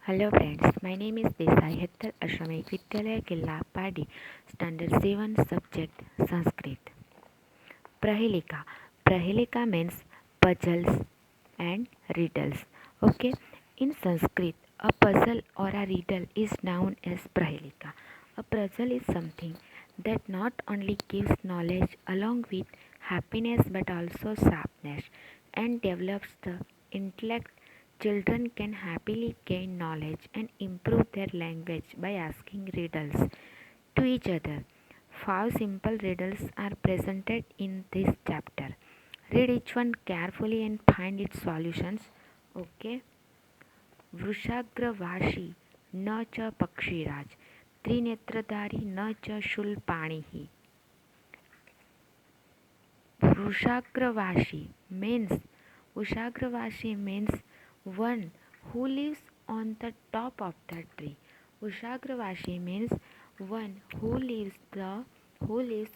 Hello friends, my name is Desai Hettar Ashramik Vidyalaya Killa Padi, Standard 7, Subject Sanskrit. Prahelika. Prahelika means puzzles and riddles. Okay, in Sanskrit, a puzzle or a riddle is known as Prahelika. A puzzle is something that not only gives knowledge along with happiness but also sharpness and develops the intellect. Children can happily gain knowledge and improve their language by asking riddles to each other. Five simple riddles are presented in this chapter. Read each one carefully and find its solutions. Okay. वृषाग्रवासी न च पक्षीराज त्रिनेत्रधारी न च शूलपाणिः. Vrushagravasi means one who lives on the top of the tree. Vrushagravasi means one who lives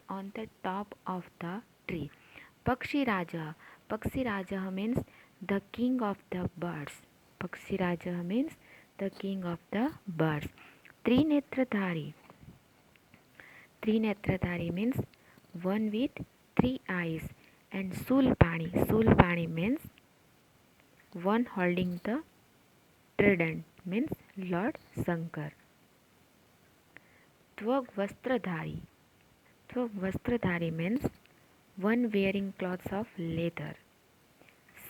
on the top of the tree. Pakshiraja means the king of the birds. Pakshiraja means the king of the birds. Trinetradhari means one with three eyes. And Sulpani means one holding the trident, means Lord Shankar. Tvagvastradhari means one wearing clothes of leather.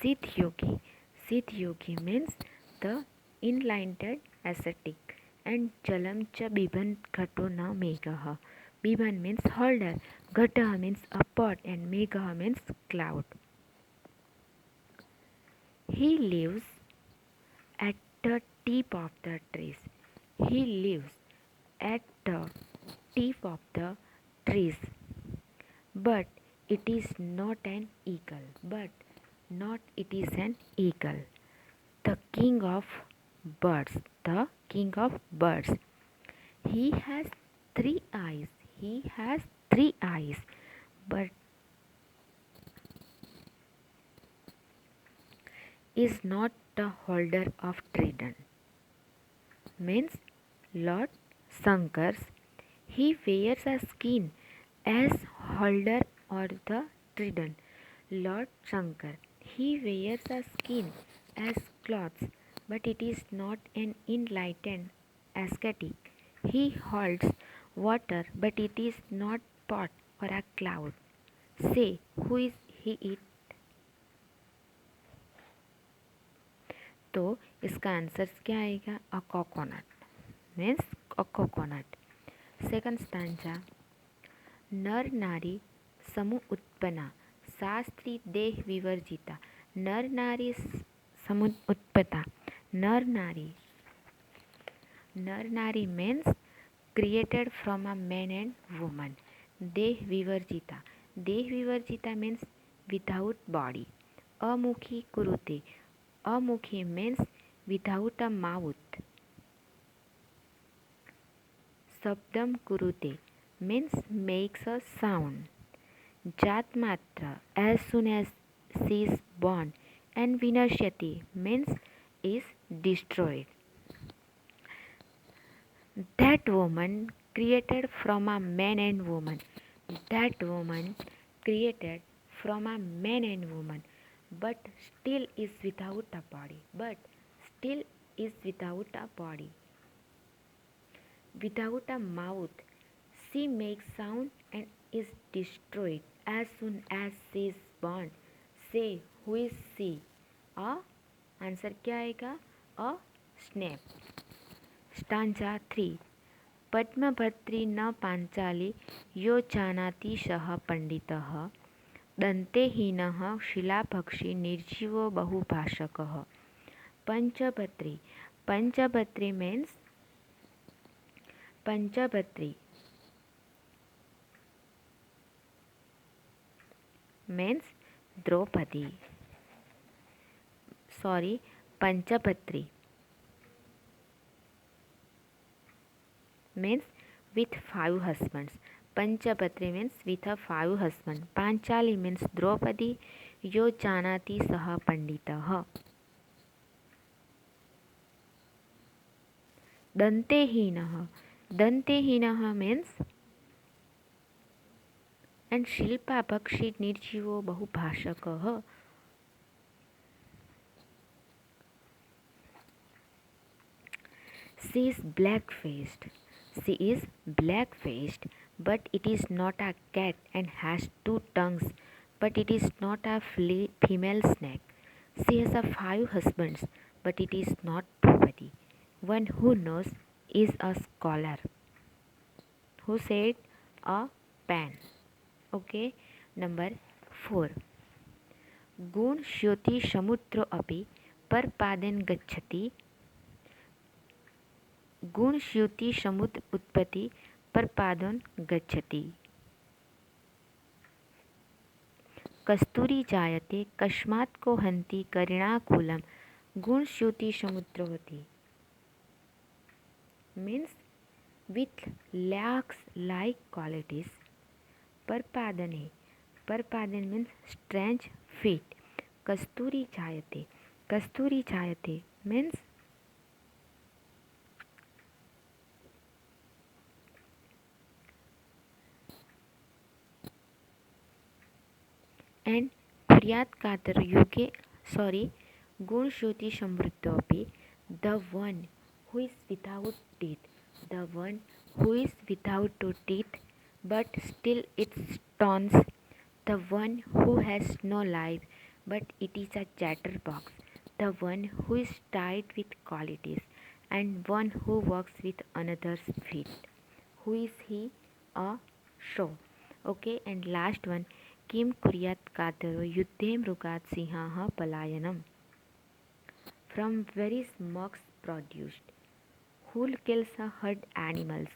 Siddh Yogi means the enlightened ascetic. And Jalam cha Bibhan Ghato na Megha. Bibhan means holder, Ghata means a pot, and Megha means cloud. He lives at the tip of the trees. He lives at the tip of the trees. But it is not an eagle. It is an eagle. The king of birds. The king of birds. He has three eyes. But is not the holder of trident. Means Lord Shankar's. He wears a skin as holder or the trident. Lord Shankar. He wears a skin as clothes, but it is not an enlightened ascetic. He holds water, but it is not pot or a cloud. Say, who is he it? तो इसका answer क्या आएगा? A coconut means a coconut. Second stanza. नर नारी समु उत्पन्ना सा स्त्री देह विवर्जिता. नर नारी समु उत्पन्ना. नर नारी means created from a man and woman. Deh vivarjita means without body. Amukhi kurute. Amukhi means without a mouth. Sabdam kurute means makes a sound. Jat matra as soon as she is born, and vinashyati means is destroyed. That woman created from a man and woman. That woman created from a man and woman, but still is without a body. Without a mouth. She makes sound and is destroyed as soon as she is born. Say, who is she? A answer क्या आएगा? A snake. Stanza 3. पद्मभद्री न पांचाली यो जानाति सः पंडितः. दन्तेहीनः शिलाभक्षी निर्जीवो बहुभाषकः. पंचभद्री means Draupadi. Panchapatri means with 5 husbands. Panchapatri means with a 5 husbands. Panchali means Draupadi. Yo janati saha panditah. दन्तेहीनः, दन्तेहीनः means and शिल्पा पक्षी निर्जीवो बहुभाषकः. She is black-faced. She is black-faced, but it is not a cat and has two tongues, but it is not a female snake. She has a 5 husbands, but it is not Draupadi. One who knows is a scholar. Who said a pen? Okay. Number 4. गुणश्योति समुद्रो अपि परपादेन गच्छति. गुणश्योति समुद्र उत्पत्ति परपादन गच्छति. कस्तूरी जायते कस्मात् को हन्ति करिणाकुलं गुणश्योति समुद्रवती. Means with lakhs like qualities. परपादने, परपादन means strange feet. कस्तूरी जायते, कस्तूरी जायते means and कुर्यात् कातर युगे गुणश्योति समृद्धोऽपि the one who is without teeth, the one who is without two teeth but still it taunts, the one who has no life but it is a chatterbox, the one who is tied with qualities and one who walks with another's feet. Who is he? A show. Okay, and last one. किं कुर्यात् कातरो युद्धे मृगात् सिंहः पलायनम्. From very smokes produced. Who kills a herd animals?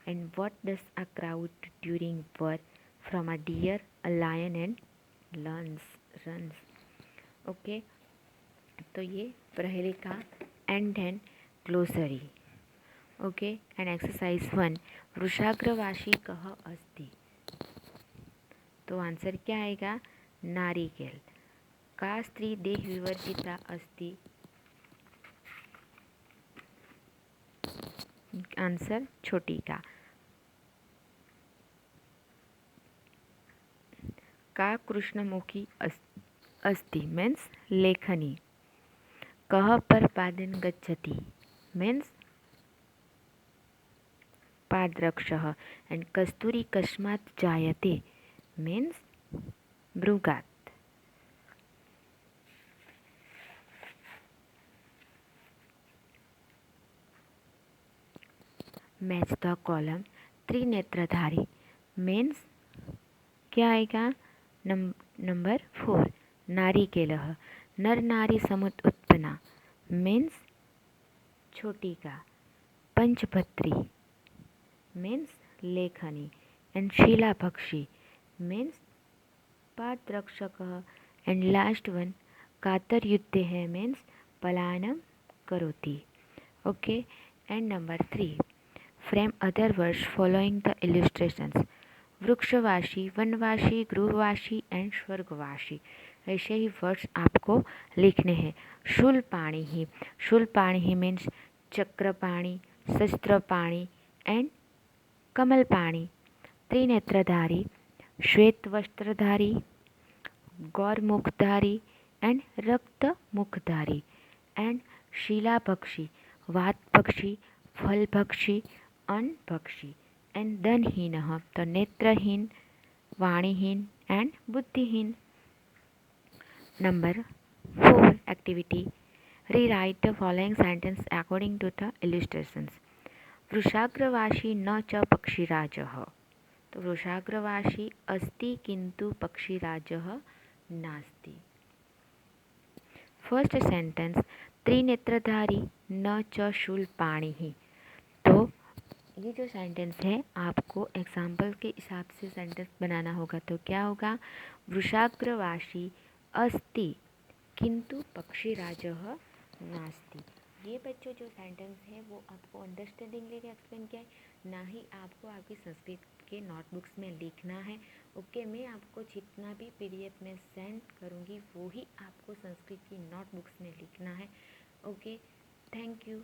And what does a crowd during war? From a deer, a lion and runs. Okay, तो ये पहले का end and glossary. Okay, and exercise 1. वृषाग्रवासी कः अस्ति. तो आंसर क्या आएगा? नारिकेल. का स्त्री देह विवर्जिता अस्ति. आंसर छोटी का. का कृष्णमुखी अस्ति मीन्स लेखनी. कः परपादेन गच्छति मीन्स पादरक्षः. एंड कस्तूरी कस्मात् जायते means मृगात्. Match the column. त्रिनेत्रधारी means क्या आएगा? नंबर 4 नारिकेलः. नर नारी समुत उत्पन्ना means छोटी का. पंचभत्री means लेखनी. एंड शीला पक्षी means पादरक्षकः. एंड लास्ट वन कातर युद्धे है means पलायनम करोति. Okay, and number 3 frame other words following the illustrations. वृक्षवासी, वनवासी, गृहवासी एंड स्वर्गवासी. ऐसे ही वर्ड्स आपको लिखने हैं. शूलपाणि ही, शूलपाणि ही मीन्स चक्रपाणि, शस्त्रपाणि एंड कमलपाणि. त्रिनेत्रधारी, श्वेत वस्त्रधारी, गौरमुखधारी एंड रक्त मुखधारी. एंड शीला पक्षी, वात पक्षी, फल पक्षी, अन्न पक्षी. एंड धनहीन तो नेत्रहीन, वाणीहीन एंड बुद्धिहीन. Number 4 activity. Rewrite the following sentence according to the illustrations. वृषाग्रवासी न च पक्षीराजः. तो वृषाग्रवासी अस्ति किंतु पक्षीराजः नास्ति. फर्स्ट सेंटेंस त्रिनेत्रधारी न च शूलपाणिः. तो ये जो सेंटेंस है आपको एग्जाम्पल के हिसाब से सेंटेंस बनाना होगा. तो क्या होगा? वृषाग्रवासी अस्ति किंतु पक्षीराजः नास्ति. ये बच्चों जो सेंटेंस है वो आपको अंडरस्टैंडिंग लेके एक्सप्लेन किया है, ना ही आपको आपकी संस्कृत के नोटबुक्स में लिखना है. ओके, मैं आपको जितना भी पीडीएफ में सेंड करूँगी वो ही आपको संस्कृत की नोटबुक्स में लिखना है. Okay, thank you.